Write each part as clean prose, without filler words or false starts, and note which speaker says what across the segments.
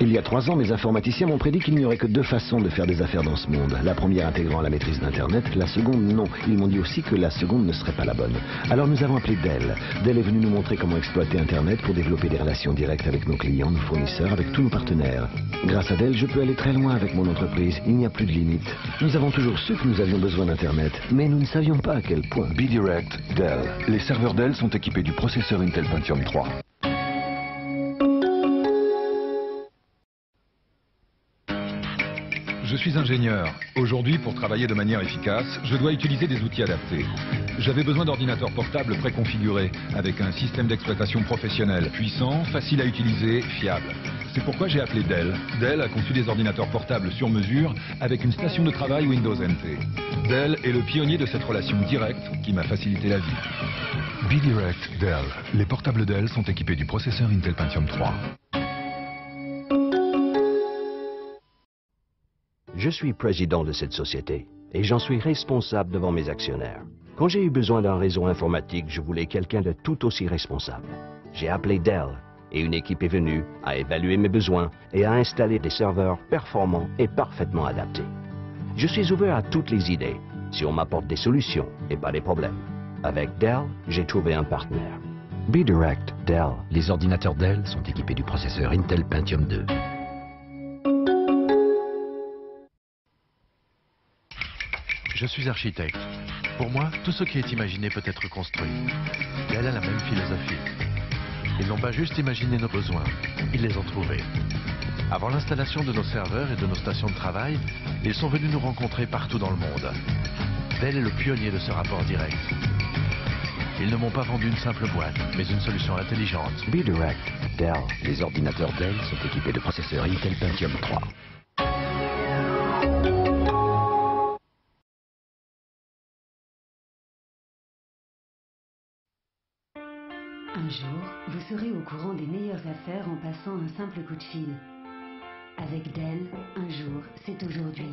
Speaker 1: Il y a 3 ans, mes informaticiens m'ont prédit qu'il n'y aurait que 2 façons de faire des affaires dans ce monde. La première intégrant la maîtrise d'Internet, la seconde non. Ils m'ont dit aussi que la seconde ne serait pas la bonne. Alors nous avons appelé Dell. Dell est venu nous montrer comment exploiter Internet pour développer des relations directes avec nos clients, nos fournisseurs, avec tous nos partenaires. Grâce à Dell, je peux aller très loin avec mon entreprise. Il n'y a plus de limite. Nous avons toujours su que nous avions besoin d'Internet, mais nous ne savions pas à quel point.
Speaker 2: B-Direct, Dell. Les serveurs Dell sont équipés du processeur Intel Pentium 3.
Speaker 3: Je suis ingénieur. Aujourd'hui, pour travailler de manière efficace, je dois utiliser des outils adaptés. J'avais besoin d'ordinateurs portables préconfigurés, avec un système d'exploitation professionnel, puissant, facile à utiliser, fiable. C'est pourquoi j'ai appelé Dell. Dell a conçu des ordinateurs portables sur mesure, avec une station de travail Windows NT. Dell est le pionnier de cette relation directe qui m'a facilité la vie.
Speaker 2: B-Direct, Dell. Les portables Dell sont équipés du processeur Intel Pentium 3.
Speaker 4: Je suis président de cette société et j'en suis responsable devant mes actionnaires. Quand j'ai eu besoin d'un réseau informatique, je voulais quelqu'un de tout aussi responsable. J'ai appelé Dell et une équipe est venue, a évalué mes besoins et a installé des serveurs performants et parfaitement adaptés. Je suis ouvert à toutes les idées si on m'apporte des solutions et pas des problèmes. Avec Dell, j'ai trouvé un partenaire. B-Direct, Dell.
Speaker 5: Les ordinateurs Dell sont équipés du processeur Intel Pentium 2.
Speaker 6: Je suis architecte. Pour moi, tout ce qui est imaginé peut être construit. Dell a la même philosophie. Ils n'ont pas juste imaginé nos besoins, ils les ont trouvés. Avant l'installation de nos serveurs et de nos stations de travail, ils sont venus nous rencontrer partout dans le monde. Dell est le pionnier de ce rapport direct. Ils ne m'ont pas vendu une simple boîte, mais une solution intelligente.
Speaker 4: B-Direct, Dell.
Speaker 5: Les ordinateurs Dell sont équipés de processeurs Intel Pentium 3.
Speaker 7: Un jour, vous serez au courant des meilleures affaires en passant un simple coup de fil. Avec Dell, un jour, c'est aujourd'hui.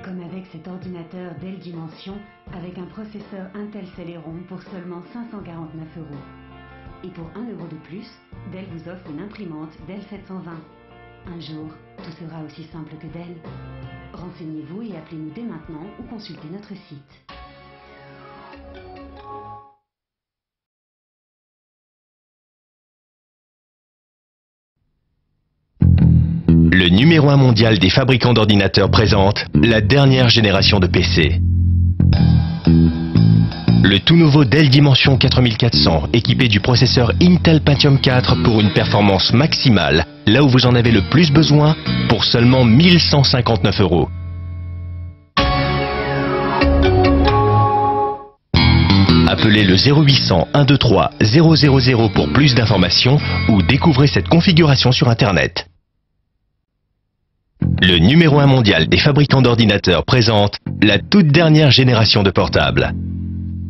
Speaker 7: Comme avec cet ordinateur Dell Dimension, avec un processeur Intel Celeron pour seulement 549 €. Et pour 1 € de plus, Dell vous offre une imprimante Dell 720. Un jour, tout sera aussi simple que Dell. Renseignez-vous et appelez-nous dès maintenant ou consultez notre site.
Speaker 8: Le numéro 1 mondial des fabricants d'ordinateurs présente la dernière génération de PC. Le tout nouveau Dell Dimension 4400, équipé du processeur Intel Pentium 4 pour une performance maximale, là où vous en avez le plus besoin, pour seulement 1159 €. Appelez le 0800 123 000 pour plus d'informations ou découvrez cette configuration sur Internet. Le numéro 1 mondial des fabricants d'ordinateurs présente la toute dernière génération de portables.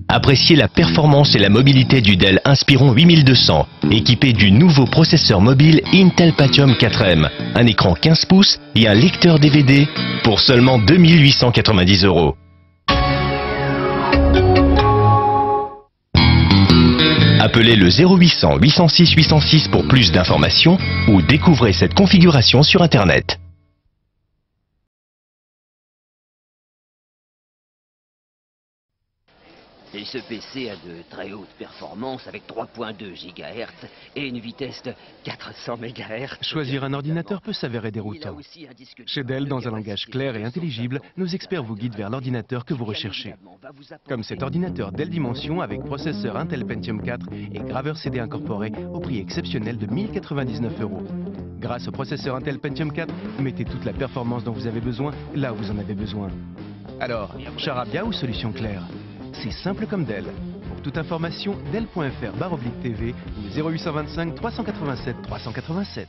Speaker 8: Appréciez la performance et la mobilité du Dell Inspiron 8200, équipé du nouveau processeur mobile Intel Pentium 4M, un écran 15 pouces et un lecteur DVD pour seulement 2890 €. Appelez le 0800 806 806 pour plus d'informations ou découvrez cette configuration sur Internet.
Speaker 9: Et ce PC a de très hautes performances avec 3.2 GHz et une vitesse de 400 MHz.
Speaker 10: Choisir un ordinateur peut s'avérer déroutant. Chez Dell, dans un langage clair et intelligible, nos experts vous guident vers l'ordinateur que vous recherchez. Comme cet ordinateur Dell Dimension avec processeur Intel Pentium 4 et graveur CD incorporé au prix exceptionnel de 1099 €. Grâce au processeur Intel Pentium 4, mettez toute la performance dont vous avez besoin là où vous en avez besoin. Alors, charabia ou solution claire? C'est simple comme Dell. Pour toute information, dell.fr/TV ou 0825 387 387.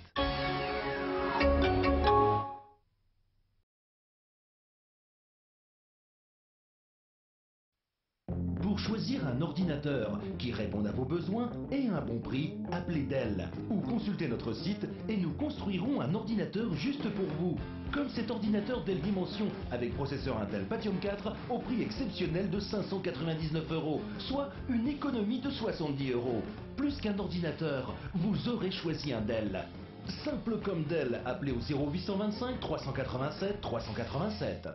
Speaker 11: Pour choisir un ordinateur qui réponde à vos besoins et à un bon prix, appelez Dell ou consultez notre site et nous construirons un ordinateur juste pour vous. Comme cet ordinateur Dell Dimension avec processeur Intel Pentium 4 au prix exceptionnel de 599 €, soit une économie de 70 €. Plus qu'un ordinateur, vous aurez choisi un Dell. Simple comme Dell, appelez au 0825 387 387.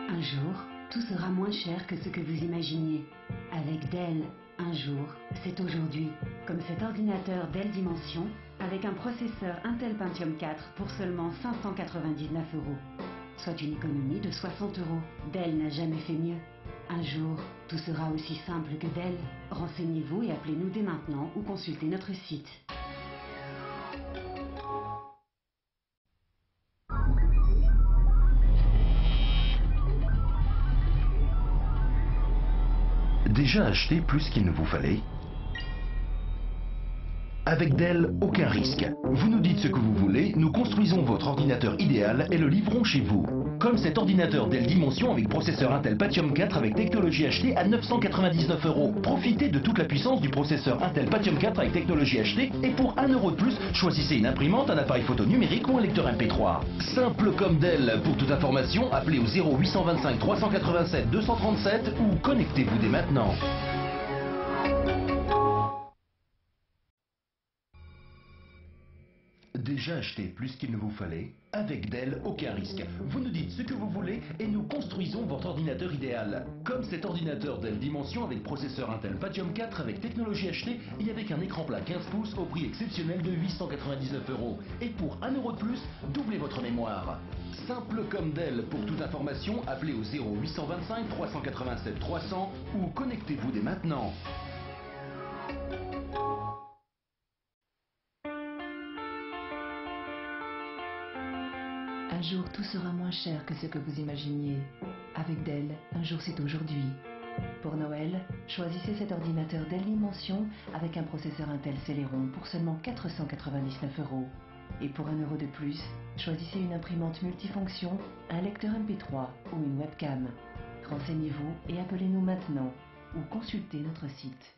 Speaker 7: Un jour, tout sera moins cher que ce que vous imaginiez. Avec Dell, un jour, c'est aujourd'hui. Comme cet ordinateur Dell Dimension, avec un processeur Intel Pentium 4 pour seulement 599 €. Soit une économie de 60 €. Dell n'a jamais fait mieux. Un jour, tout sera aussi simple que Dell. Renseignez-vous et appelez-nous dès maintenant ou consultez notre site.
Speaker 11: Déjà acheté plus qu'il ne vous fallait? Avec Dell, aucun risque. Vous nous dites ce que vous voulez, nous construisons votre ordinateur idéal et le livrons chez vous. Comme cet ordinateur Dell Dimension avec processeur Intel Pentium 4 avec technologie HD à 999 €. Profitez de toute la puissance du processeur Intel Pentium 4 avec technologie HD et pour 1 € de plus, choisissez une imprimante, un appareil photo numérique ou un lecteur MP3. Simple comme Dell. Pour toute information, appelez au 0825 387 237 ou connectez-vous dès maintenant. Déjà acheté plus qu'il ne vous fallait? Avec Dell, aucun risque. Vous nous dites ce que vous voulez et nous construisons votre ordinateur idéal. Comme cet ordinateur Dell Dimension avec processeur Intel Pentium 4 avec technologie HD et avec un écran plat 15 pouces au prix exceptionnel de 899 €. Et pour 1 € de plus, doublez votre mémoire. Simple comme Dell. Pour toute information, appelez au 0825 387 300 ou connectez-vous dès maintenant.
Speaker 12: Un jour, tout sera moins cher que ce que vous imaginiez. Avec Dell, un jour c'est aujourd'hui. Pour Noël, choisissez cet ordinateur Dell Dimension avec un processeur Intel Celeron pour seulement 499 €. Et pour 1 € de plus, choisissez une imprimante multifonction, un lecteur MP3 ou une webcam. Renseignez-vous et appelez-nous maintenant ou consultez notre site.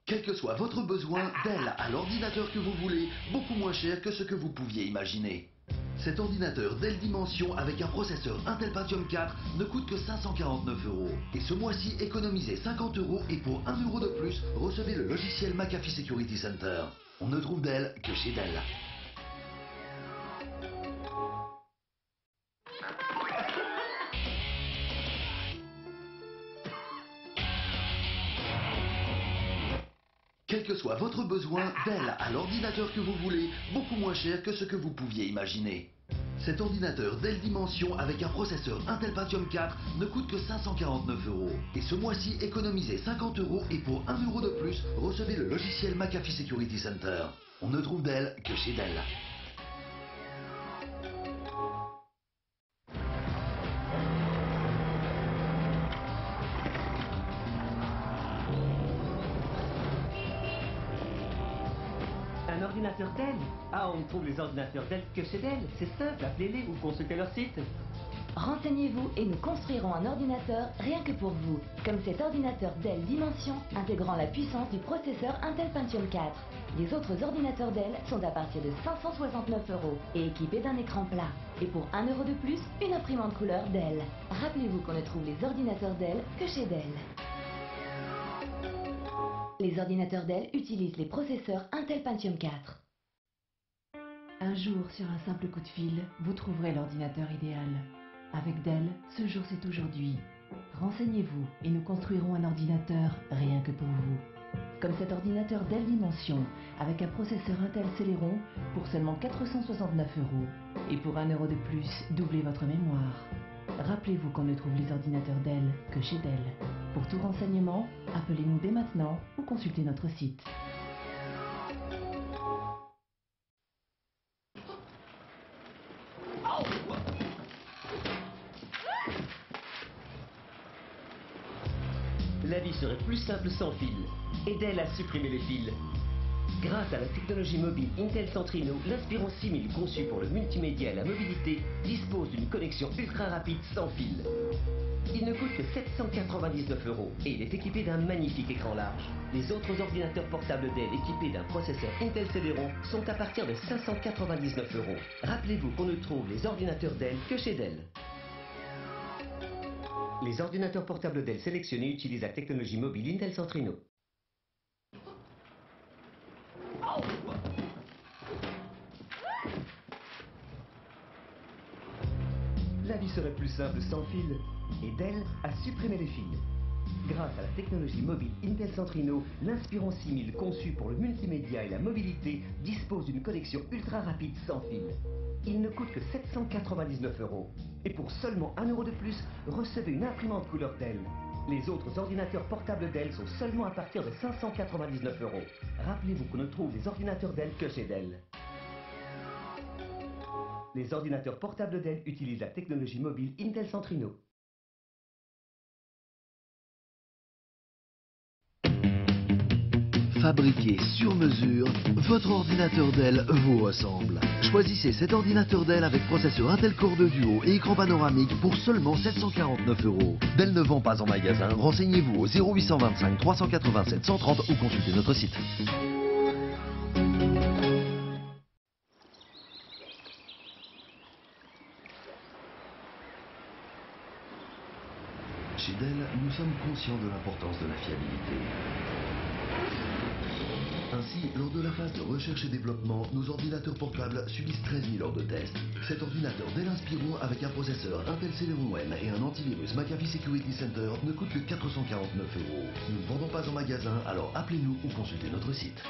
Speaker 11: Quel que soit votre besoin, Dell a l'ordinateur que vous voulez, beaucoup moins cher que ce que vous pouviez imaginer. Cet ordinateur Dell Dimension avec un processeur Intel Pentium 4 ne coûte que 549 €. Et ce mois-ci, économisez 50 € et pour 1 € de plus, recevez le logiciel McAfee Security Center. On ne trouve Dell que chez Dell. Quel que soit votre besoin, Dell a l'ordinateur que vous voulez, beaucoup moins cher que ce que vous pouviez imaginer. Cet ordinateur Dell Dimension avec un processeur Intel Pentium 4 ne coûte que 549 €. Et ce mois-ci, économisez 50 € et pour 1 € de plus, recevez le logiciel McAfee Security Center. On ne trouve Dell que chez Dell.
Speaker 13: Un ordinateur Dell? Ah, on ne trouve les ordinateurs Dell que chez Dell. C'est simple, appelez-les ou consultez leur site.
Speaker 14: Renseignez-vous et nous construirons un ordinateur rien que pour vous. Comme cet ordinateur Dell Dimension intégrant la puissance du processeur Intel Pentium 4. Les autres ordinateurs Dell sont à partir de 569 € et équipés d'un écran plat. Et pour 1 € de plus, une imprimante couleur Dell. Rappelez-vous qu'on ne trouve les ordinateurs Dell que chez Dell. Les ordinateurs Dell utilisent les processeurs Intel Pentium 4.
Speaker 12: Un jour, sur un simple coup de fil, vous trouverez l'ordinateur idéal. Avec Dell, ce jour c'est aujourd'hui. Renseignez-vous et nous construirons un ordinateur rien que pour vous. Comme cet ordinateur Dell Dimension, avec un processeur Intel Celeron pour seulement 469 €. Et pour 1 € de plus, doublez votre mémoire. Rappelez-vous qu'on ne trouve les ordinateurs Dell que chez Dell. Pour tout renseignement, appelez-nous dès maintenant ou consultez notre site.
Speaker 13: La vie serait plus simple sans fil. Et Dell a supprimé les fils. Grâce à la technologie mobile Intel Centrino, l'Inspiron 6000 conçu pour le multimédia et la mobilité dispose d'une connexion ultra rapide sans fil. Il ne coûte que 799 € et il est équipé d'un magnifique écran large. Les autres ordinateurs portables Dell équipés d'un processeur Intel Celeron sont à partir de 599 €. Rappelez-vous qu'on ne trouve les ordinateurs Dell que chez Dell. Les ordinateurs portables Dell sélectionnés utilisent la technologie mobile Intel Centrino. La vie serait plus simple sans fil, et Dell a supprimé les fils. Grâce à la technologie mobile Intel Centrino, l'Inspiron 6000 conçu pour le multimédia et la mobilité dispose d'une connexion ultra rapide sans fil. Il ne coûte que 799 €. Et pour seulement 1 € de plus, recevez une imprimante couleur Dell. Les autres ordinateurs portables Dell sont seulement à partir de 599 €. Rappelez-vous qu'on ne trouve les ordinateurs Dell que chez Dell. Les ordinateurs portables Dell utilisent la technologie mobile Intel Centrino.
Speaker 11: Fabriqué sur mesure, votre ordinateur Dell vous ressemble. Choisissez cet ordinateur Dell avec processeur Intel Core 2 Duo et écran panoramique pour seulement 749 €. Dell ne vend pas en magasin. Renseignez-vous au 0825 387 130 ou consultez notre site. Chez Dell, nous sommes conscients de l'importance de la fiabilité. Ainsi, lors de la phase de recherche et développement, nos ordinateurs portables subissent 13 000 heures de test. Cet ordinateur Dell Inspiron avec un processeur Intel Celeron M et un antivirus McAfee Security Center ne coûte que 449 €. Nous ne vendons pas en magasin, alors appelez-nous ou consultez notre site.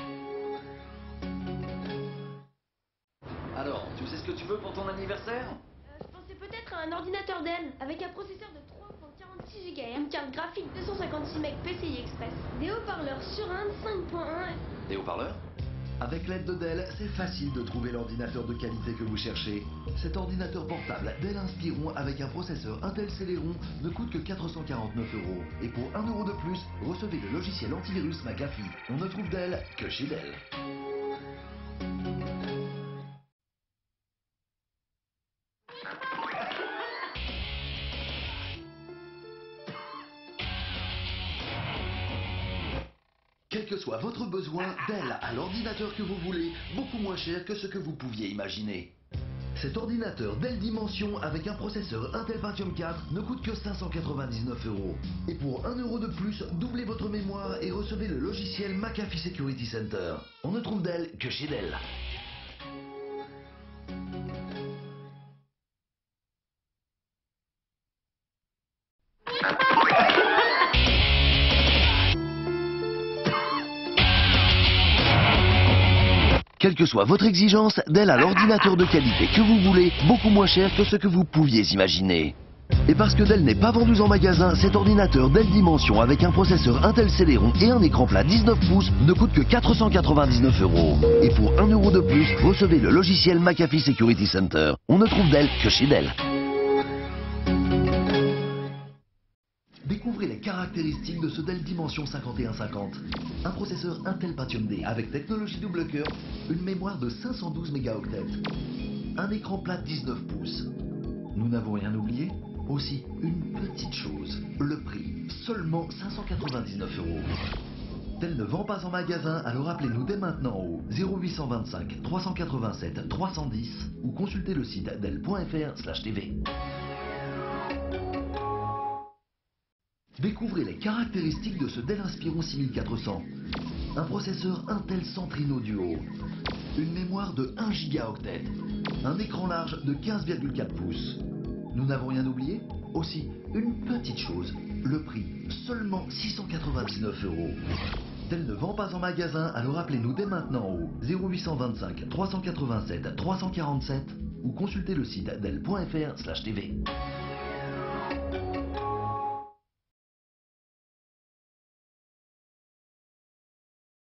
Speaker 15: Alors, tu sais ce que tu veux pour ton anniversaire?
Speaker 16: Je pensais peut-être à un ordinateur Dell avec un processeur de 3.46 GHz, une carte graphique 256 MB PCI Express, des haut-parleurs Surround 5.1.
Speaker 15: Des haut-parleurs?
Speaker 11: Avec l'aide de Dell, c'est facile de trouver l'ordinateur de qualité que vous cherchez. Cet ordinateur portable Dell Inspiron avec un processeur Intel Celeron ne coûte que 449 €. Et pour 1 € de plus, recevez le logiciel antivirus McAfee. On ne trouve Dell que chez Dell. Quel que soit votre besoin, Dell a l'ordinateur que vous voulez, beaucoup moins cher que ce que vous pouviez imaginer. Cet ordinateur Dell Dimension avec un processeur Intel Pentium 4 ne coûte que 599 €. Et pour 1 € de plus, doublez votre mémoire et recevez le logiciel McAfee Security Center. On ne trouve Dell que chez Dell. Quelle que soit votre exigence, Dell a l'ordinateur de qualité que vous voulez, beaucoup moins cher que ce que vous pouviez imaginer. Et parce que Dell n'est pas vendu en magasin, cet ordinateur Dell Dimension avec un processeur Intel Celeron et un écran plat 19 pouces ne coûte que 499 €. Et pour 1 € de plus, recevez le logiciel McAfee Security Center. On ne trouve Dell que chez Dell. Découvrez les caractéristiques de ce Dell Dimension 5150. Un processeur Intel Pentium D avec technologie double cœur, une mémoire de 512 mégaoctets, un écran plat 19 pouces. Nous n'avons rien oublié? Aussi, une petite chose, le prix, seulement 599 €. Dell ne vend pas en magasin, alors appelez-nous dès maintenant au 0825 387 310 ou consultez le site dell.fr/tv. Découvrez les caractéristiques de ce Dell Inspiron 6400. Un processeur Intel Centrino Duo, une mémoire de 1 gigaoctet, un écran large de 15,4 pouces. Nous n'avons rien oublié? Aussi, une petite chose, le prix, seulement 699 €. Dell ne vend pas en magasin, alors appelez-nous dès maintenant au 0825 387 347 ou consultez le site dell.fr/tv.